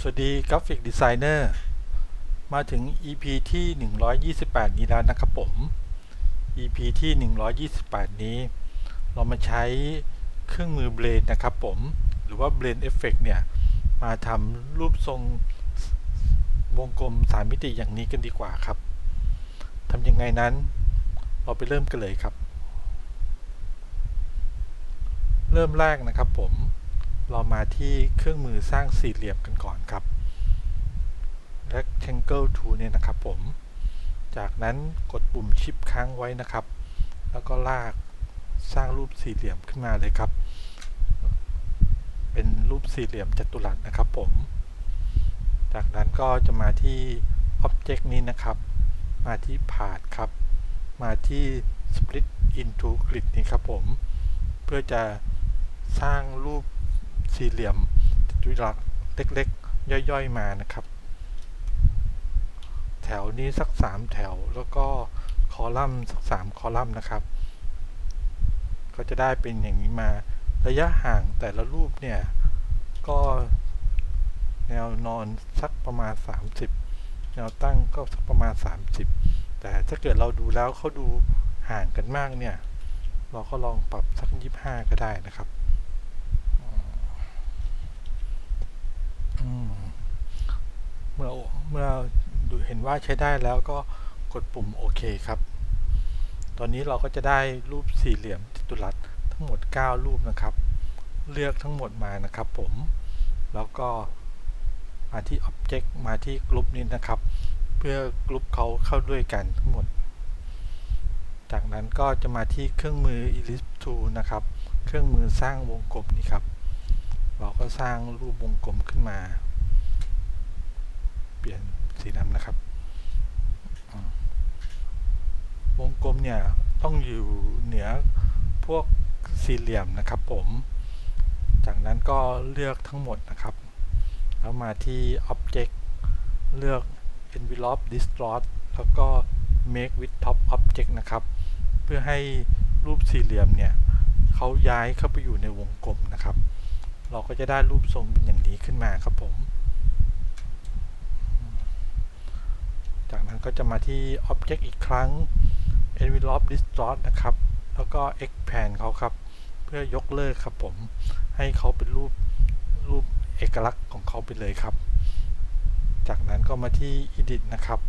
วัสดีกราฟิกดีไซเนอร์มาถึง EP ที่128นี้แล้วนะครับผม EP ที่128นี้เรามาใช้เครื่องมือ Blend นะครับผมหรือว่า Blend Effect เนี่ยมาทำรูปทรงวงกลม3มิติอย่างนี้กันดีกว่าครับทำยังไงนั้นเราไปเริ่มกันเลยครับเริ่มแรกนะครับผมเรามาที่เครื่องมือสร้างสี่เหลี่ยมกันก่อนครับ Rectangle Tool เนี่ยนะครับผมจากนั้นกดปุ่มชิปค้างไว้นะครับแล้วก็ลากสร้างรูปสี่เหลี่ยมขึ้นมาเลยครับเป็นรูปสี่เหลี่ยมจัตุรัสนะครับผมจากนั้นก็จะมาที่ Object นี้นะครับมาที่ Path ครับมาที่ Split into Grid นี้ครับผมเพื่อจะสร้างรูปสี่เหลี่ยมจัตุรัสเล็กๆย่อยๆมานะครับแถวนี้สัก3แถวแล้วก็คอลัมน์สัก3คอลัมน์นะครับก็จะได้เป็นอย่างนี้มาระยะห่างแต่ละรูปเนี่ยก็แนวนอนสักประมาณ30แนวตั้งก็สักประมาณ30แต่ถ้าเกิดเราดูแล้วเขาดูห่างกันมากเนี่ยเราก็ลองปรับสัก25ก็ได้นะครับเมื่อดูเห็นว่าใช้ได้แล้วก็กดปุ่มโอเคครับตอนนี้เราก็จะได้รูปสี่เหลี่ยมจัตุรัสทั้งหมด9รูปนะครับเลือกทั้งหมดมานะครับผมแล้วก็มาที่ Object มาที่กลุ่มนี้นะครับเพื่อกลุ่มเขาเข้าด้วยกันทั้งหมดจากนั้นก็จะมาที่เครื่องมือ Ellipse Tool นะครับเครื่องมือสร้างวงกลมนี่ครับเราก็สร้างรูปวงกลมขึ้นมาเปลี่ยนสีดำนะครับวงกลมเนี่ยต้องอยู่เหนือพวกสี่เหลี่ยมนะครับผมจากนั้นก็เลือกทั้งหมดนะครับแล้วมาที่ Object เลือก Envelope Distort แล้วก็ Make with Top Object นะครับเพื่อให้รูปสี่เหลี่ยมเนี่ยเขาย้ายเข้าไปอยู่ในวงกลมนะครับเราก็จะได้รูปทรงเป็นอย่างนี้ขึ้นมาครับผมจากนั้นก็จะมาที่ Object อีกครั้ง Envelope Distort นะครับแล้วก็ Expand เขาครับเพื่อยกเลิกครับผมให้เขาเป็นรูปเอกลักษณ์ของเขาไปเลยครับจากนั้นก็มาที่ Edit นะครับ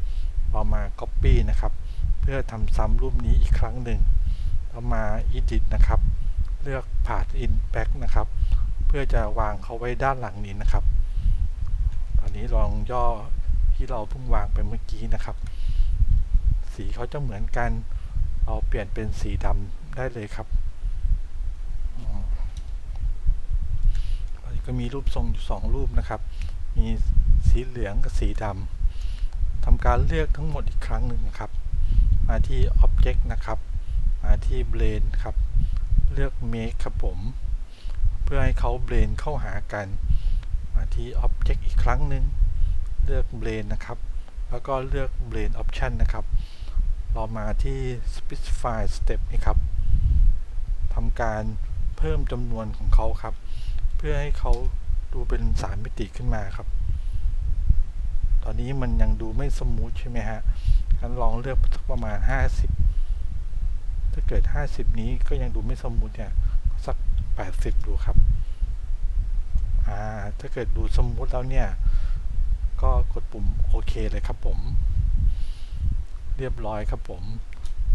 เรามา Copy นะครับเพื่อทำซ้ำรูปนี้อีกครั้งหนึ่งเรามา Edit นะครับเลือก Path in Back นะครับเพื่อจะวางเขาไว้ด้านหลังนี้นะครับตอนนี้ลองย่อที่เราเพิ่งวางไปเมื่อกี้นะครับสีเขาจะเหมือนกันเราเปลี่ยนเป็นสีดำได้เลยครับก็มีรูปทรงอยู่2รูปนะครับมีสีเหลืองกับสีดำทำการเลือกทั้งหมดอีกครั้งหนึ่งครับมาที่ Object นะครับมาที่ Blend ครับเลือก Make ครับผมเพื่อให้เขา Blend เข้าหากันมาที่ Object อีกครั้งหนึ่งเลือก Blend นะครับแล้วก็เลือก Blend Option นะครับเรามาที่ Specify Step นี่ครับทำการเพิ่มจำนวนของเขาครับเพื่อให้เขาดูเป็น3มิติขึ้นมาครับตอนนี้มันยังดูไม่สมูทใช่ไหมฮะงั้นลองเลือกสักประมาณ50ถ้าเกิด50นี้ก็ยังดูไม่สมูทเนี่ยสัก80ดูครับถ้าเกิดดูสมูทแล้วเนี่ยก็กดปุ่มโอเคเลยครับผมเรียบร้อยครับผม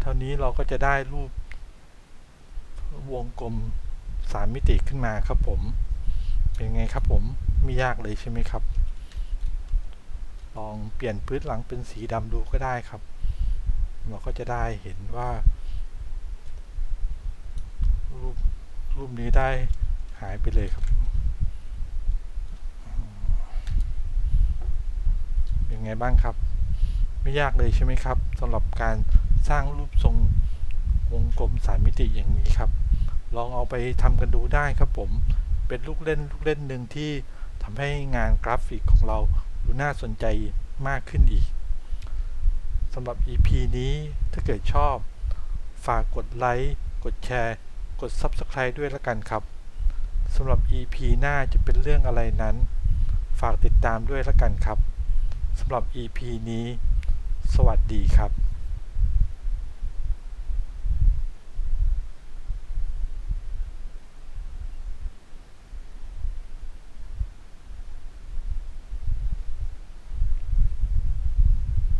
เท่านี้เราก็จะได้รูปวงกลม3มิติขึ้นมาครับผมเป็นไงครับผมไม่ยากเลยใช่ไหมครับลองเปลี่ยนพื้นหลังเป็นสีดำดูก็ได้ครับเราก็จะได้เห็นว่ารูปนี้ได้หายไปเลยครับเป็นไงบ้างครับไม่ยากเลยใช่ไหมครับสำหรับการสร้างรูปทรงวงกลม3มิติอย่างนี้ครับลองเอาไปทำกันดูได้ครับผมเป็นลูกเล่นหนึ่งที่ทำให้งานกราฟิกของเราดูน่าสนใจมากขึ้นอีกสำหรับ EP นี้ถ้าเกิดชอบฝากกดไลค์กดแชร์กด Subscribe ด้วยละกันครับสำหรับ EP หน้าจะเป็นเรื่องอะไรนั้น ฝากติดตามด้วยละกันครับสำหรับ EP นี้สวัสดีครับ